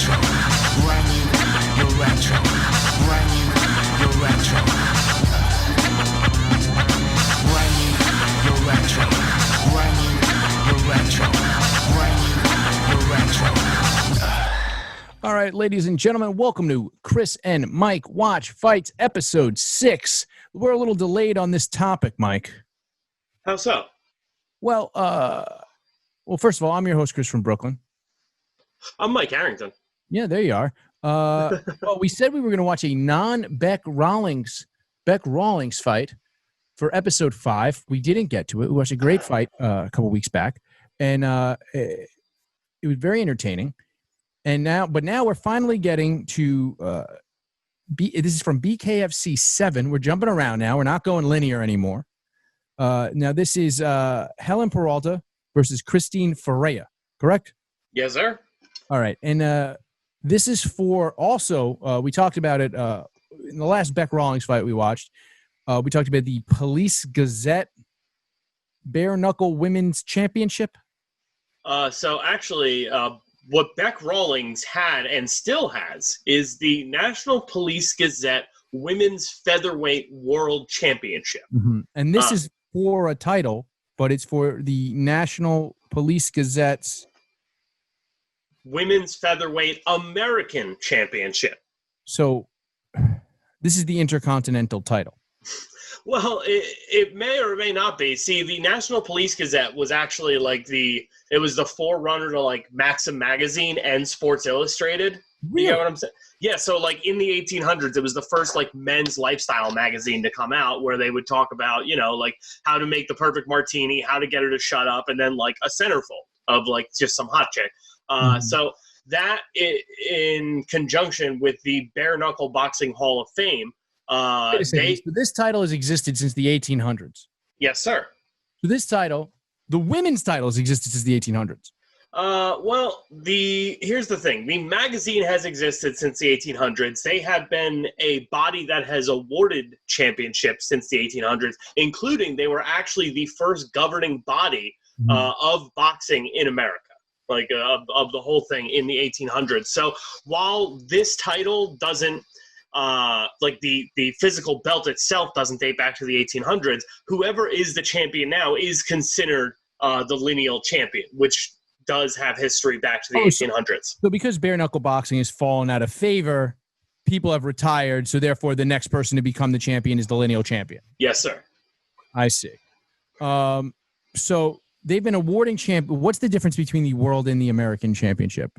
retro. Brand new, you're retro. Brand new, you're retro. Brand new, you're retro. Brand new, you're retro. Brand new, you're retro. All right, ladies and gentlemen, welcome to Chris and Mike Watch Fights, episode 6. We're a little delayed on this topic, Mike. How so? Well, first of all, I'm your host, Chris from Brooklyn. I'm Mike Harrington. Yeah, there you are. Well, we said we were going to watch a non-Bec Rawlings fight for episode 5. We didn't get to it. We watched a great fight a couple weeks back, and it was very entertaining. And now we're finally getting to this is from BKFC 7. We're jumping around now. We're not going linear anymore. Now this is Helen Peralta versus Christine Ferea, correct? Yes, sir. All right. And this is for also, we talked about it in the last Bec Rawlings fight we watched. We talked about the Police Gazette Bare Knuckle Women's Championship. So actually, what Bec Rawlings had and still has is the National Police Gazette Women's Featherweight World Championship. Mm-hmm. And this is for a title, but it's for the National Police Gazette's Women's Featherweight American Championship. So this is the Intercontinental title. Well, it may or may not be. See, the National Police Gazette was actually it was the forerunner to like Maxim Magazine and Sports Illustrated. Really? You know what I'm saying? Yeah, so like in the 1800s, it was the first like men's lifestyle magazine to come out where they would talk about, like how to make the perfect martini, how to get her to shut up, and then like a centerfold of like just some hot chick. So that in conjunction with the Bare Knuckle Boxing Hall of Fame, so this title has existed since the 1800s. Yes, sir. So this title, the women's title, has existed since the 1800s. Well, here's the thing. The magazine has existed since the 1800s. They have been a body that has awarded championships since the 1800s, including they were actually the first governing body of boxing in America, of the whole thing in the 1800s. So while this title doesn't, the physical belt itself doesn't date back to the 1800s, whoever is the champion now is considered the lineal champion, which does have history back to the 1800s. So because bare knuckle boxing has fallen out of favor, people have retired, so therefore the next person to become the champion is the lineal champion. Yes, sir. I see. So they've been awarding What's the difference between the world and the American championship?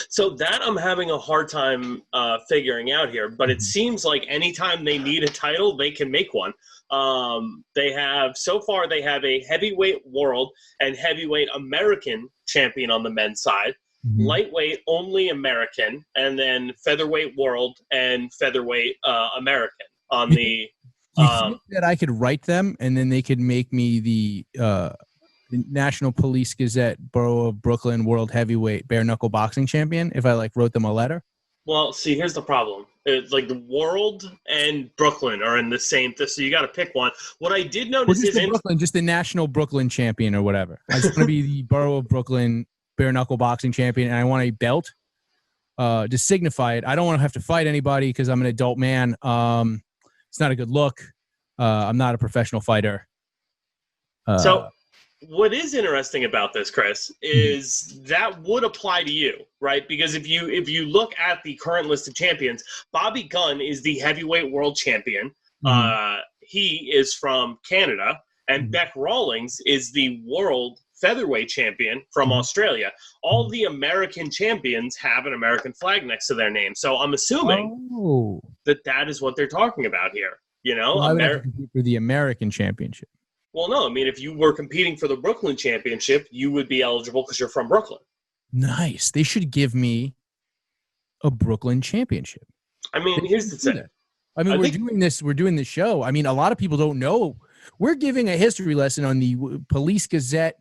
So that I'm having a hard time figuring out here, but it seems like anytime they need a title, they can make one. They have a heavyweight world and heavyweight American champion on the men's side, lightweight only American, and then featherweight world and featherweight American on the. Do you think that I could write them and then they could make me the National Police Gazette Borough of Brooklyn World Heavyweight Bare Knuckle Boxing Champion if I wrote them a letter? Well, see, here's the problem. It's like the world and Brooklyn are in the same thing, so you got to pick one. What I did notice is just the National Brooklyn Champion or whatever. I just want to be the Borough of Brooklyn Bare Knuckle Boxing Champion, and I want a belt to signify it. I don't want to have to fight anybody because I'm an adult man. It's not a good look. I'm not a professional fighter. So what is interesting about this, Chris, is that would apply to you, right? Because if you look at the current list of champions, Bobby Gunn is the heavyweight world champion. He is from Canada, and Bec Rawlings is the world featherweight champion from Australia. All the American champions have an American flag next to their name. So I'm assuming that is what they're talking about here. I would have to compete for the American championship. Well, no. I mean, if you were competing for the Brooklyn Championship, you would be eligible because you're from Brooklyn. Nice. They should give me a Brooklyn Championship. I mean, here's the thing. I mean, we're doing this show. I mean, a lot of people don't know. We're giving a history lesson on the Police Gazette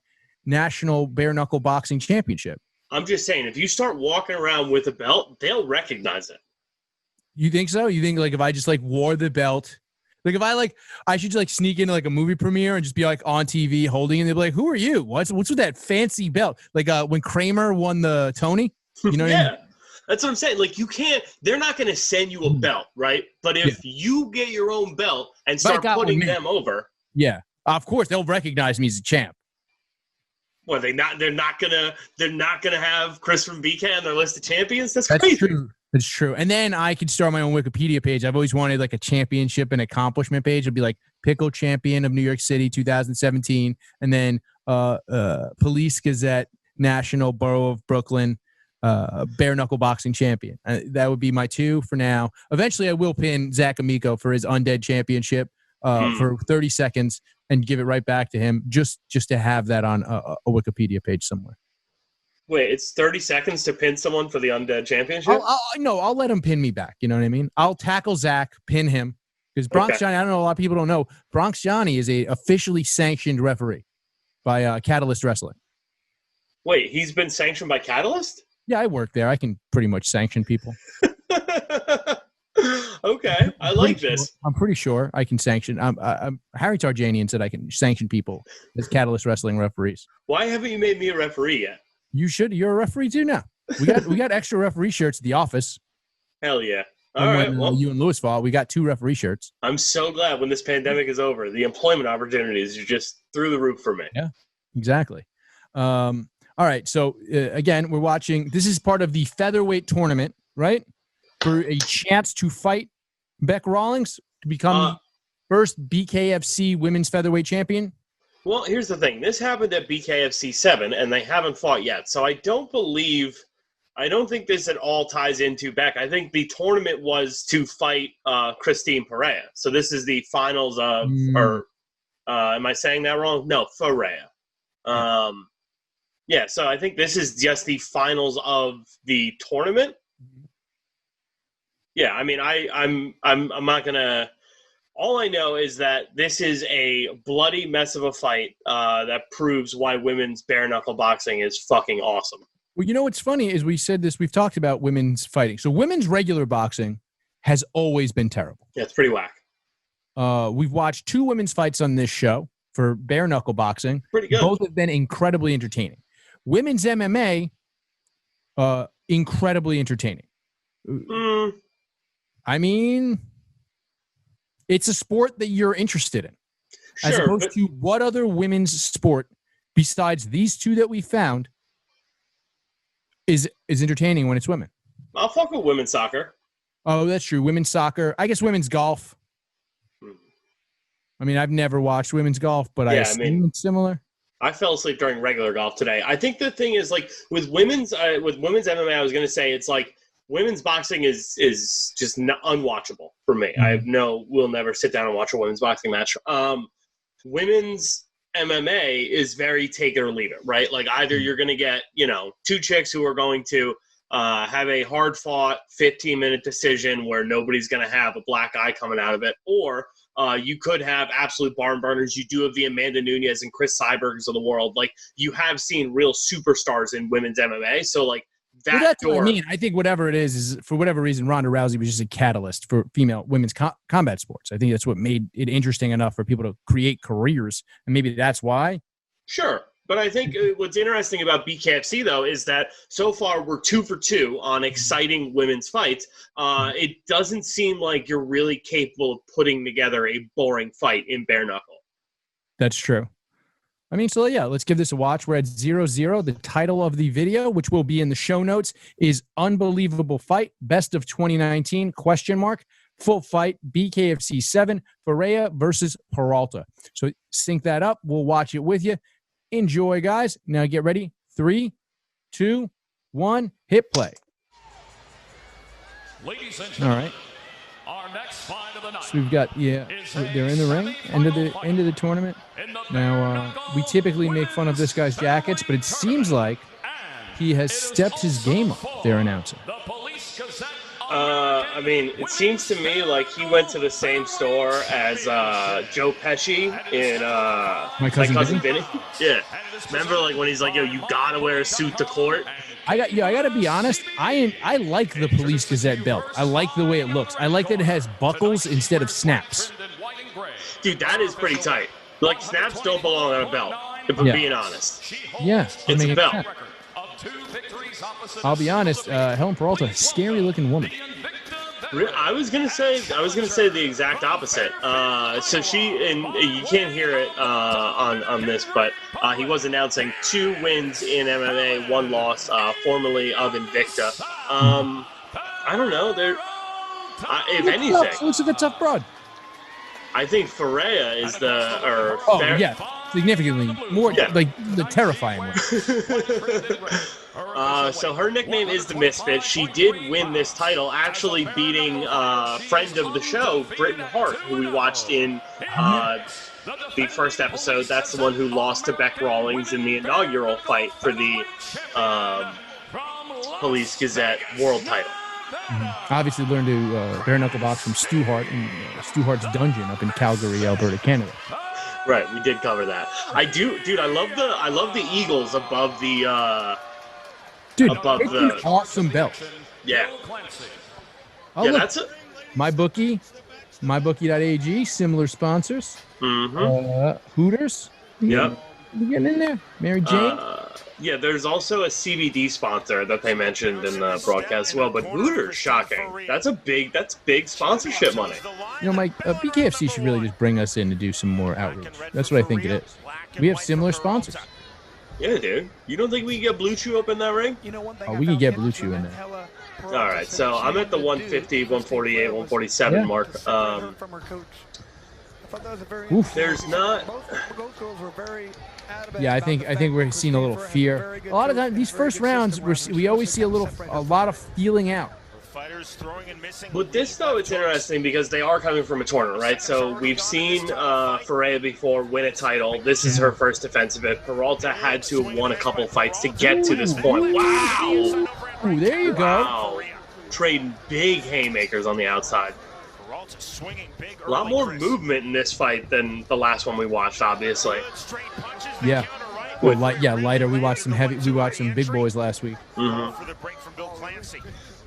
National Bare Knuckle Boxing Championship. I'm just saying, if you start walking around with a belt, they'll recognize it. You think so? You think if I just wore the belt, if I should sneak into a movie premiere and just be on TV holding it, and they'd be like, "Who are you? What's with that fancy belt?" When Kramer won the Tony, you know? Yeah. That's what I'm saying. Like, you can't. They're not going to send you a belt, right? But if you get your own belt and start putting them over, of course they'll recognize me as a champ. Well, they're not gonna have Chris from BK on their list of champions. That's crazy. True. That's true. And then I could start my own Wikipedia page. I've always wanted like a championship and accomplishment page. It'd be like Pickle Champion of New York City 2017, and then Police Gazette National Borough of Brooklyn Bare Knuckle Boxing Champion. That would be my 2 for now. Eventually, I will pin Zach Amico for his Undead Championship for 30 seconds and give it right back to him just to have that on a Wikipedia page somewhere. Wait, it's 30 seconds to pin someone for the Undead Championship? I'll let him pin me back. You know what I mean? I'll tackle Zach, pin him. Because Bronx Johnny, I don't know, a lot of people don't know, Bronx Johnny is a officially sanctioned referee by Catalyst Wrestling. Wait, he's been sanctioned by Catalyst? Yeah, I work there. I can pretty much sanction people. Okay, I like this. I'm pretty sure I can sanction. Harry Tarjanian said I can sanction people as Catalyst Wrestling referees. Why haven't you made me a referee yet? You should. You're a referee too now. We got extra referee shirts at the office. Hell yeah! All right. Well, you and Louis fought. We got 2 referee shirts. I'm so glad when this pandemic is over. The employment opportunities are just through the roof for me. Yeah, exactly. All right. So again, we're watching. This is part of the featherweight tournament, right? For a chance to fight Bec Rawlings to become the first BKFC women's featherweight champion. Well, here's the thing. This happened at BKFC 7, and they haven't fought yet. So I don't think this at all ties into Bec. I think the tournament was to fight Christine Ferea. So this is the finals of, or am I saying that wrong? No, Ferea. Yeah, so I think this is just the finals of the tournament. Yeah, I mean, I'm not gonna. All I know is that this is a bloody mess of a fight that proves why women's bare knuckle boxing is fucking awesome. Well, you know what's funny is we said this. We've talked about women's fighting. So women's regular boxing has always been terrible. Yeah, it's pretty whack. We've watched 2 women's fights on this show for bare knuckle boxing. Pretty good. Both have been incredibly entertaining. Women's MMA, incredibly entertaining. I mean, it's a sport that you're interested in. Sure, as opposed to what other women's sport besides these 2 that we found is entertaining when it's women. I'll fuck with women's soccer. Oh, that's true. Women's soccer. I guess women's golf. I mean, I've never watched women's golf, but I assume it's similar. I fell asleep during regular golf today. I think the thing is, like, with women's MMA, I was going to say it's like women's boxing is just unwatchable for me. We'll never sit down and watch a women's boxing match. Women's MMA is very take it or leave it, right? Like, either you're going to get, 2 chicks who are going to have a hard-fought 15-minute decision where nobody's going to have a black eye coming out of it, or you could have absolute barn burners. You do have the Amanda Nunes and Chris Cybergs of the world. Like, you have seen real superstars in women's MMA, so, like, that's what I mean. I think whatever it is for whatever reason, Ronda Rousey was just a catalyst for women's combat sports. I think that's what made it interesting enough for people to create careers, and maybe that's why. Sure. But I think what's interesting about BKFC, though, is that so far we're 2 for 2 on exciting women's fights. It doesn't seem like you're really capable of putting together a boring fight in bare knuckle. That's true. I mean, so yeah, let's give this a watch. We're at 0-0. The title of the video, which will be in the show notes, is Unbelievable Fight, Best of 2019, ? Full fight, BKFC 7, Ferea versus Peralta. So sync that up. We'll watch it with you. Enjoy, guys. Now get ready. 3, 2, 1, hit play. Ladies and gentlemen, all right. Our next fight of the night. So we've got they're in the ring, end of the tournament. Now we typically make fun of this guy's jackets, but it seems like he has stepped his game up. They're announcing. I mean, it seems to me like he went to the same store as Joe Pesci in My Cousin Vinny. Yeah. Remember, like, when he's like, yo, you gotta wear a suit to court? I gotta be honest, I like the Police Gazette belt. I like the way it looks. I like that it has buckles instead of snaps. Dude, that is pretty tight. Like, snaps don't belong on a belt, if I'm being honest. Yeah. It's a belt. I'll be honest, Helen Peralta, scary looking woman. I was gonna say the exact opposite. So you can't hear it on this, but he was announcing 2 wins in MMA, 1 loss, formerly of Invicta. I don't know. If anything, Looks like a tough broad. I think Ferea is significantly more like the terrifying one. So her nickname is the Misfit. She did win this title, actually beating friend of the show, Britton Hart, who we watched in the first episode. That's the one who lost to Bec Rawlings in the inaugural fight for the Police Gazette World title. Obviously learned to bare knuckle box from Stu Hart in Stu Hart's dungeon up in Calgary, Alberta, Canada. Right, we did cover that. I do, dude. I love the eagles above the. Above it's the an awesome belt. Yeah. Oh, yeah, look, that's it. MyBookie.ag, similar sponsors. Hooters. Yep. You getting in there, Mary Jane? Yeah, there's also a CBD sponsor that they mentioned in the broadcast as well, but Hooters, shocking. That's big sponsorship money. You know, Mike, BKFC should really just bring us in to do some more outreach. That's what I think it is. We have similar sponsors. Yeah, dude. You don't think we can get Blue Chew up in that ring? Oh, we can get Blue Chew in there. All right, so I'm at the 150, 148, 147 mark. There's not. Yeah, I think we're seeing a little fear. A lot of times, these first rounds, we always see a lot of feeling out. With this, though, it's interesting because they are coming from a tournament, right? So we've seen Ferea before win a title. This is her first defense of it. Peralta had to have won a couple fights to get to this point. Wow! Ooh, there you go. Wow. Trading big haymakers on the outside. A lot more movement in this fight than the last one we watched, obviously. Yeah. Well, lighter. We watched some big boys last week.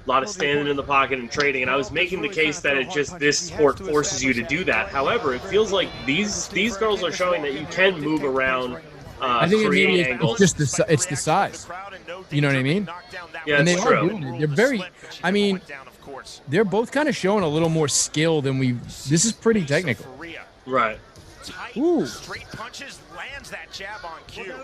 A lot of standing in the pocket and trading, and I was making the case that this sport forces you to do that. However, it feels like these girls are showing that you can move around. I think maybe angles. it's the size. You know what I mean? Yeah, and they it's are true. doing it. They're very. I mean, they're both kind of showing a little more skill than we. This is pretty technical. Right. Ooh. Straight punches, lands that jab on cue.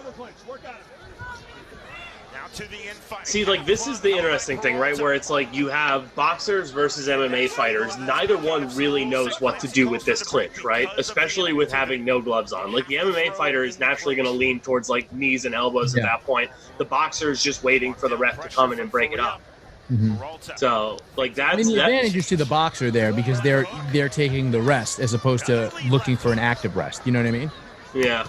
See, like, this is the interesting thing, right? Where it's like you have boxers versus MMA fighters. Neither one really knows what to do with this clinch, right? Especially with having no gloves on. Like, the MMA fighter is naturally going to lean towards, like, knees and elbows at that point. The boxer is just waiting for the ref to come in and break it up. So, like, that's... I mean, the advantage is to the boxer there because they're taking the rest as opposed to looking for an active rest. You know what I mean? Yeah.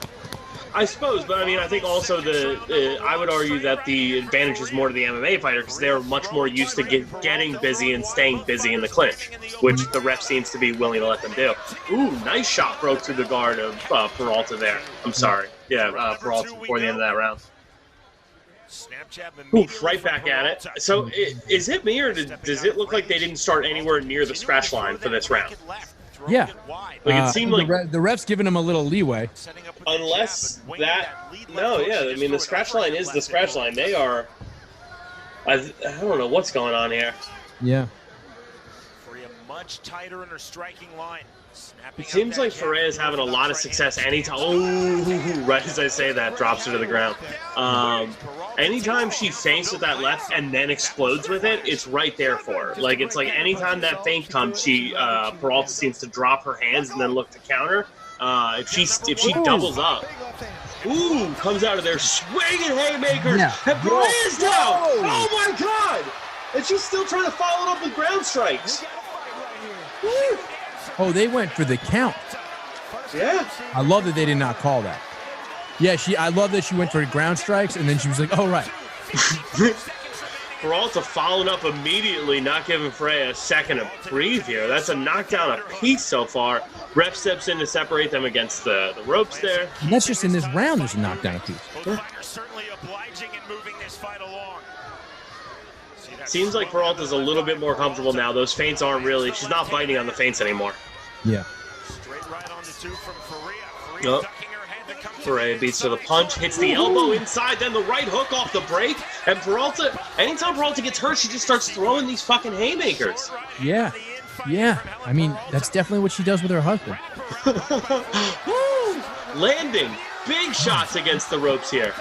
I suppose, but I mean, I think also I would argue that the advantage is more to the MMA fighter because they're much more used to getting busy and staying busy in the clinch, which the ref seems to be willing to let them do. Ooh, nice shot broke through the guard of Peralta there. I'm sorry. Yeah, Peralta before the end of that round. Oof, right back at it. So, is it me or does it look like they didn't start anywhere near the scratch line for this round? Yeah. Like, it seemed like the ref's giving them a little leeway. Unless that... No, yeah, I mean, the scratch line is the scratch line. They are... I don't know what's going on here. Yeah. Much tighter in her striking line. It seems like Ferea is having a lot of success anytime. Oh, right as I say that, drops her to the ground. Anytime she feints with that left and then explodes with it, it's right there for her. Like, it's like anytime that feint comes, Peralta seems to drop her hands and then look to counter. If she doubles up, ooh, comes out of there swinging haymakers. Yeah. And Ferea's down. Oh my God! And she's still trying to follow it up with ground strikes. Woo. Oh, they went for the count. Yeah. I love that they did not call that. Yeah, I love that she went for ground strikes, and then she was like, oh, right. Peralta following up immediately, not giving Ferea a second to breathe here. That's a knockdown apiece so far. Ref steps in to separate them against the ropes there. And that's just in this round, there's a knockdown apiece. Certainly obliging and moving this fight along. Seems like Peralta's a little bit more comfortable now. Those feints aren't really... She's not biting on the feints anymore. Yeah. Straight right on the two from Ferea. Ferea beats to the punch, hits the elbow inside, then the right hook off the break, And Peralta, anytime Peralta gets hurt, she just starts throwing these fucking haymakers. Yeah. Yeah. I mean, that's definitely what she does with her husband. Landing big shots against the ropes here.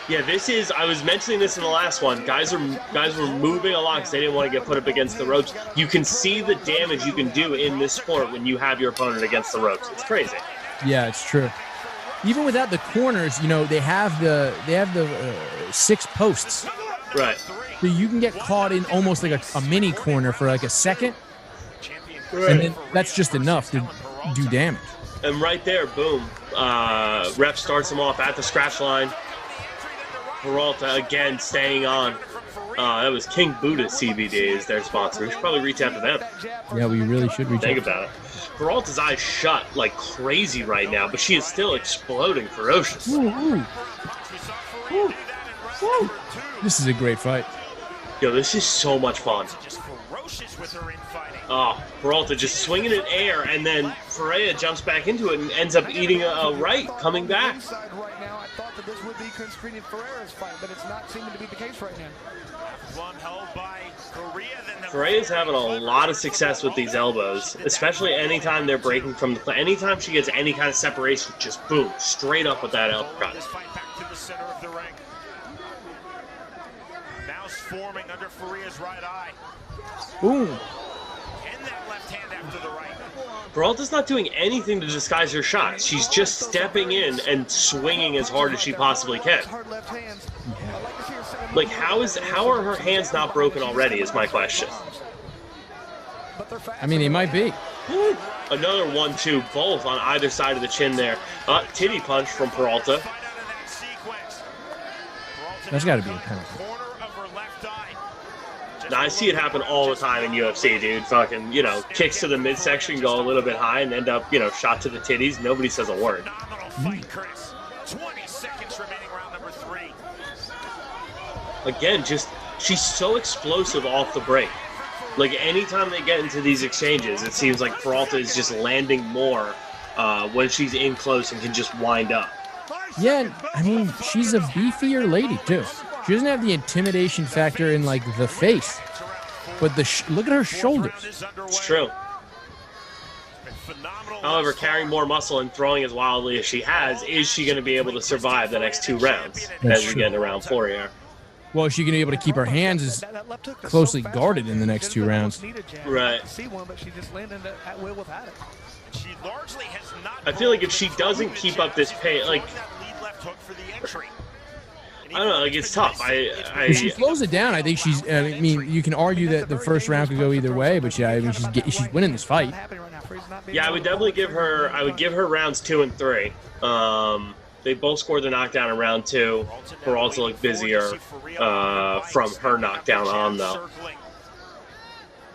Yeah, this is, I was mentioning this in the last one. Guys were moving a lot because they didn't want to get put up against the ropes. You can see the damage you can do in this sport when you have your opponent against the ropes. It's crazy. Yeah, it's true. Even without the corners, you know, they have the 6 posts. Right. So you can get caught in almost like a mini corner for like a second. Right. And then that's just enough to do damage. And right there, boom. Ref starts him off at the scratch line. Peralta again staying on. That was King Buddha CBD is their sponsor. We should probably reach out to them. Yeah, we really should reach out. Think about it. Peralta's eyes shut like crazy right now, but she is still exploding ferociously. Ooh. This is a great fight. Yo, this is so much fun. Oh, Peralta just swinging in air, and then Ferea jumps back into it and ends up eating a right, coming back. Right now, I thought that this would be Christine Ferea's fight, but it's not seeming to be the case right now. Ferea's having a lot of success with these elbows, especially anytime they're breaking from the... Anytime she gets any kind of separation, just boom, straight up with that uppercut. Now forming under Ferea's right eye. Ooh. And that left hand after the right. Peralta's not doing anything to disguise her shots. She's just stepping in and swinging as hard as she possibly can. Like, how are her hands not broken already is my question. I mean, they might be. Another 1-2, both on either side of the chin there. Titty punch from Peralta. That's got to be a penalty. Now, I see it happen all the time in UFC, dude. Fucking, you know, kicks to the midsection, go a little bit high, and end up, you know, shot to the titties. Nobody says a word. 20 seconds remaining, round number 3. Again, just, she's so explosive off the break. Like, anytime they get into these exchanges, it seems like Peralta is just landing more when she's in close and can just wind up. Yeah, I mean, she's a beefier lady, too. She doesn't have the intimidation factor in, like, the face. But look at her shoulders. It's true. However, carrying more muscle and throwing as wildly as she has, is she going to be able to survive the next 2 rounds as we get into round 4 here? Well, is she going to be able to keep her hands as closely guarded in the next 2 rounds? Right. I feel like if she doesn't keep up this pace, like... I don't know, like, it's tough. If she slows it down, I think she's... I mean, you can argue that the first round could go either way, but yeah, I mean, she's winning this fight. Yeah, I would definitely give her... I would give her rounds 2 and 3. They both scored the knockdown in round 2. Peralta looked busier from her knockdown on, though.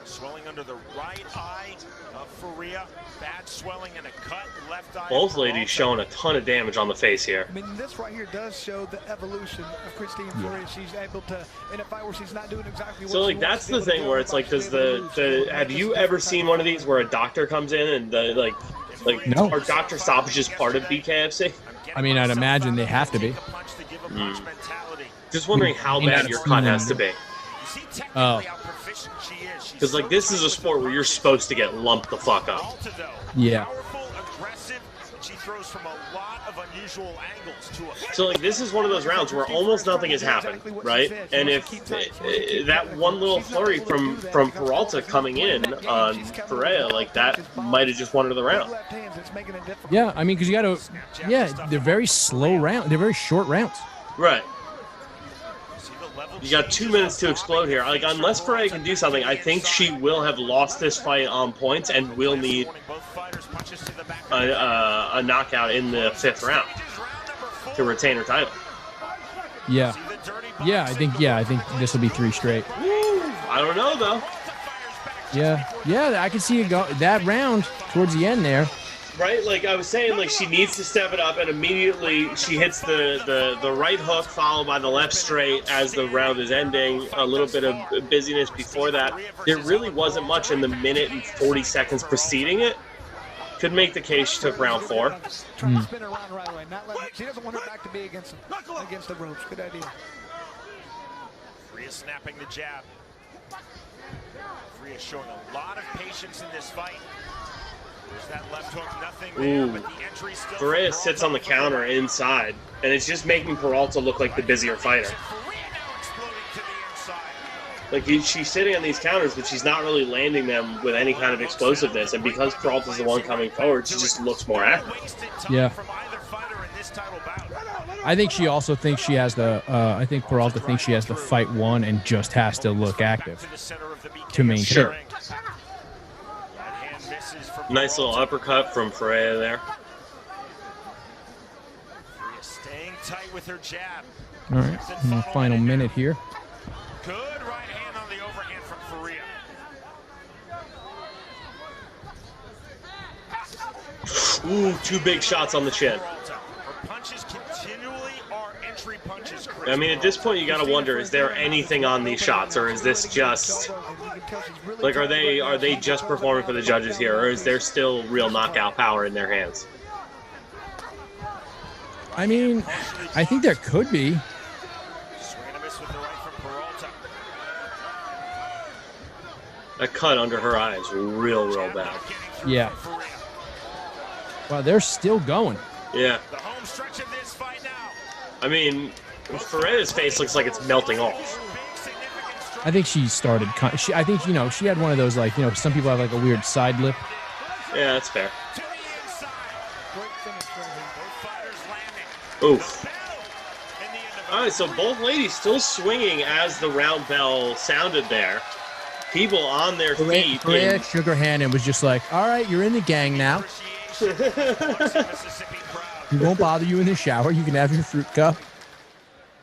Swelling under the right eye of Ferea. Bad swelling and a cut left eye. Both ladies showing a ton of damage on the face here. I mean, this right here does show the evolution of Christine Ferea. She's able to, in a fight where she's not doing exactly what so, like, that's the thing where it's like, does have you ever seen one of these where a doctor comes in and no. Are doctor stoppages part of BKFC? I mean, I'd imagine they have to be. Just wondering how bad your cut has to be. Oh. Because, like, this is a sport where you're supposed to get lumped the fuck up. Yeah. So, like, this is one of those rounds where almost nothing has happened, right? And if that one little flurry from Peralta coming in on Ferea, like, that might have just won her the round. Yeah, I mean, because you got to... Yeah, they're very slow rounds. They're very short rounds. Right. You got 2 minutes to explode here. Like, unless Ferea can do something, I think she will have lost this fight on points and will need a knockout in the 5th round to retain her title. Yeah. Yeah, I think this will be 3 straight. I don't know, though. Yeah, I can see it go that round towards the end there. Right, like I was saying, like she needs to step it up, and immediately she hits the right hook followed by the left straight as the round is ending. A little bit of busyness before that. There really wasn't much in the minute and 40 seconds preceding it. Could make the case she took round 4. Spin her around right away. She doesn't want her back to be against the ropes. Good idea. Ferea snapping the jab. Ferea showing a lot of patience in this fight. There's that left hook, nothing there, but the entry still. Ferea sits on the counter inside, and it's just making Peralta look like the busier fighter. Like, she's sitting on these counters, but she's not really landing them with any kind of explosiveness. And because Peralta's the one coming forward, she just looks more active. Yeah. I think she also thinks she has the. I think Peralta thinks she has the fight won and just has to look active to maintain. Sure. Nice little uppercut from Ferea there. Ferea staying tight with her jab. All right, in the final minute here. Good right hand on the overhand from Ferea. Ooh, 2 big shots on the chin. Her punches continually are entry punches. I mean, at this point, you gotta wonder: is there anything on these shots, or is this just like are they just performing for the judges here, or is there still real knockout power in their hands? I mean, I think there could be. Swing and a miss with the right from Peralta. That cut under her eye is real bad. Yeah. Wow, they're still going. Yeah. The home stretch of this fight now. I mean, Ferea's face looks like it's melting off. I think she started. I think she had one of those some people have like a weird side lip. Yeah, that's fair. To the inside. Great finish from him. Both fighters landing. Oof. In the end of All right, so both ladies still swinging as the round bell sounded there. People on their feet. Ferea shook her hand and was just like, "All right, you're in the gang now. Mississippi crowd. We won't bother you in the shower. You can have your fruit cup."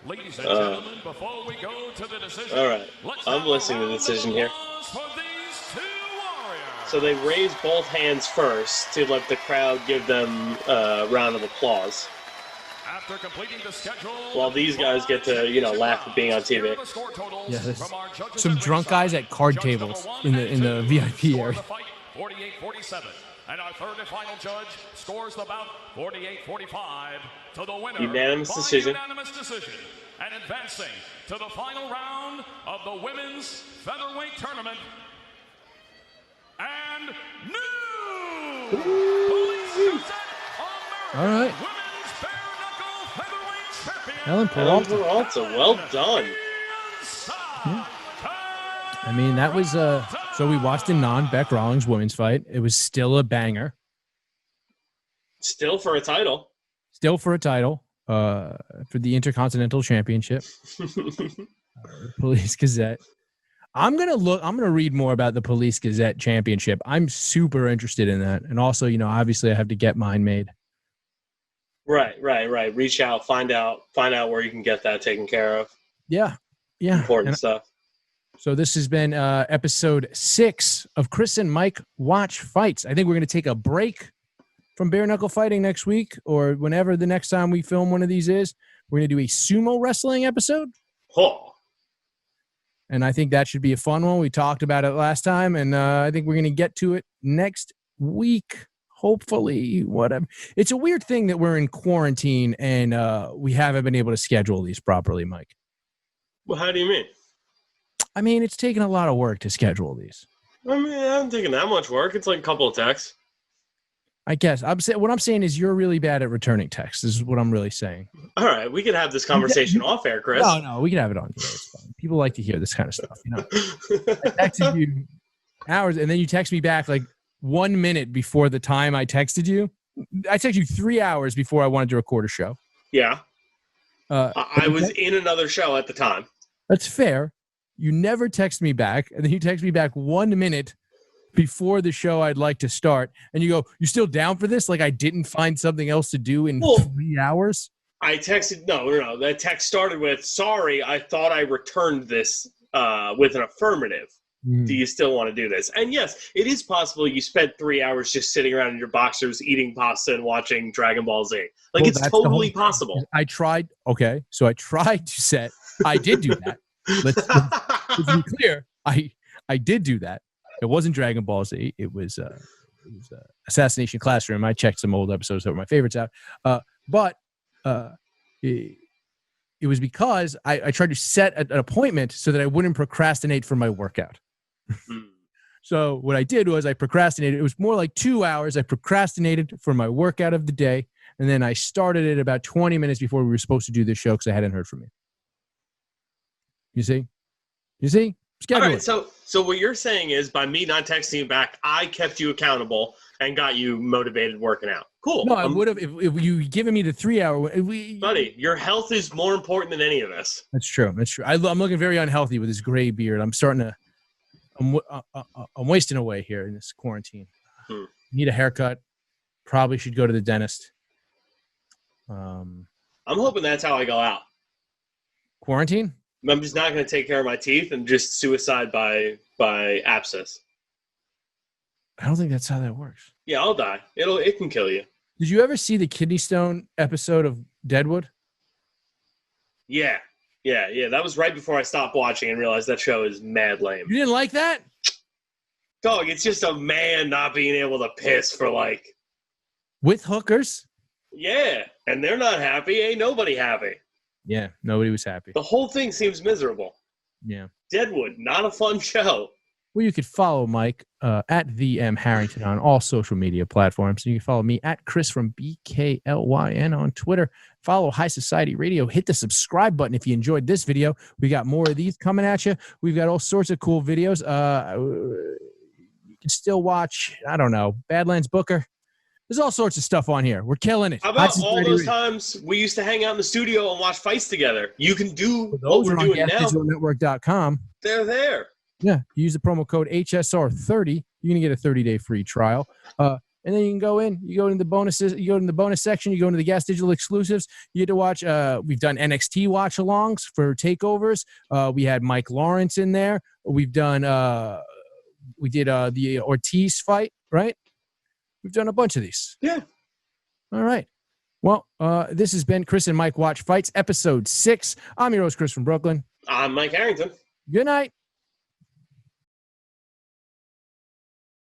Ladies and gentlemen, before we go to the decision, All right, let's I'm have listening to a the round of decision here. applause for these two warriors. So they raise both hands first to let the crowd give them a round of applause, After completing the schedule, while these guys get to, laugh at being on TV. Yeah, there's some drunk guys at card tables in the VIP area. 48-47. And our third and final judge scores the bout 48-45 to the winner. Unanimous by decision. Unanimous decision. And advancing to the final round of the women's featherweight tournament. And new Police Gazette American All right. Women's Bare Knuckle Featherweight Champion. Helen Helen Peralta. Peralta, well done. I mean, that was so we watched a non-Bec Rawlings women's fight. It was still a banger. Still for a title. Still for a title, for the Intercontinental Championship. Police Gazette. I'm gonna read more about the Police Gazette Championship. I'm super interested in that. And also, obviously I have to get mine made. Right. Reach out, find out where you can get that taken care of. Yeah. Important stuff. So this has been episode 6 of Chris and Mike Watch Fights. I think we're going to take a break from bare knuckle fighting next week, or whenever the next time we film one of these is. We're going to do a sumo wrestling episode. Oh. And I think that should be a fun one. We talked about it last time, and I think we're going to get to it next week. Hopefully, whatever. It's a weird thing that we're in quarantine and we haven't been able to schedule these properly, Mike. Well, how do you mean? I mean, it's taken a lot of work to schedule these. I mean, I haven't taken that much work. It's like a couple of texts. I guess what I'm saying is you're really bad at returning texts. This is what I'm really saying. All right, we could have this conversation off air, Chris. No, we can have it on here. It's fine. People like to hear this kind of stuff. I texted you hours, and then you text me back like 1 minute before the time I texted you. I texted you 3 hours before I wanted to record a show. Yeah. I was in another show at the time. That's fair. You never text me back, and then you text me back 1 minute before the show I'd like to start, and you go, "You still down for this?" Like I didn't find something else to do in 3 hours. I texted, no. That text started with, "Sorry, I thought I returned this with an affirmative. Do you still want to do this?" And yes, it is possible you spent 3 hours just sitting around in your boxers eating pasta and watching Dragon Ball Z. Like, it's totally possible. I tried. Okay, so I tried to set. I did do that. Let's be clear. I did do that. It wasn't Dragon Ball Z. It was Assassination Classroom. I checked some old episodes that were my favorites out. But it it was because I tried to set an appointment so that I wouldn't procrastinate for my workout. So what I did was I procrastinated. It was more like 2 hours. I procrastinated for my workout of the day. And then I started it about 20 minutes before we were supposed to do this show because I hadn't heard from you. You see? All right, so what you're saying is by me not texting you back, I kept you accountable and got you motivated working out. Cool. No, I would have if you given me the 3 hour. Buddy, your health is more important than any of this. That's true. I'm looking very unhealthy with this gray beard. I'm starting to. I'm wasting away here in this quarantine. Need a haircut. Probably should go to the dentist. I'm hoping that's how I go out. Quarantine? I'm just not going to take care of my teeth and just suicide by abscess. I don't think that's how that works. Yeah, I'll die. It can kill you. Did you ever see the kidney stone episode of Deadwood? Yeah. That was right before I stopped watching and realized that show is mad lame. You didn't like that? Dog, it's just a man not being able to piss for like... With hookers? Yeah, and they're not happy. Ain't nobody happy. Yeah, nobody was happy. The whole thing seems miserable. Yeah. Deadwood, not a fun show. Well, you could follow Mike at VM Harrington on all social media platforms. You can follow me at Chris from BKLYN on Twitter. Follow High Society Radio. Hit the subscribe button if you enjoyed this video. We got more of these coming at you. We've got all sorts of cool videos. You can still watch, I don't know, Badlands Booker. There's all sorts of stuff on here. We're killing it. How about all those times we used to hang out in the studio and watch fights together? You can do what we're doing now. GasDigitalNetwork.com. They're there. Yeah, use the promo code HSR30. You're gonna get a 30-day free trial. And then you can go in. You go into the bonuses. You go in the bonus section. You go into the Gas Digital exclusives. You get to watch. We've done NXT watch-alongs for takeovers. We had Mike Lawrence in there. We've done. We did the Ortiz fight, right? We've done a bunch of these. Yeah. All right. Well, this has been Chris and Mike Watch Fights, episode 6. I'm your host, Chris from Brooklyn. I'm Mike Harrington. Good night.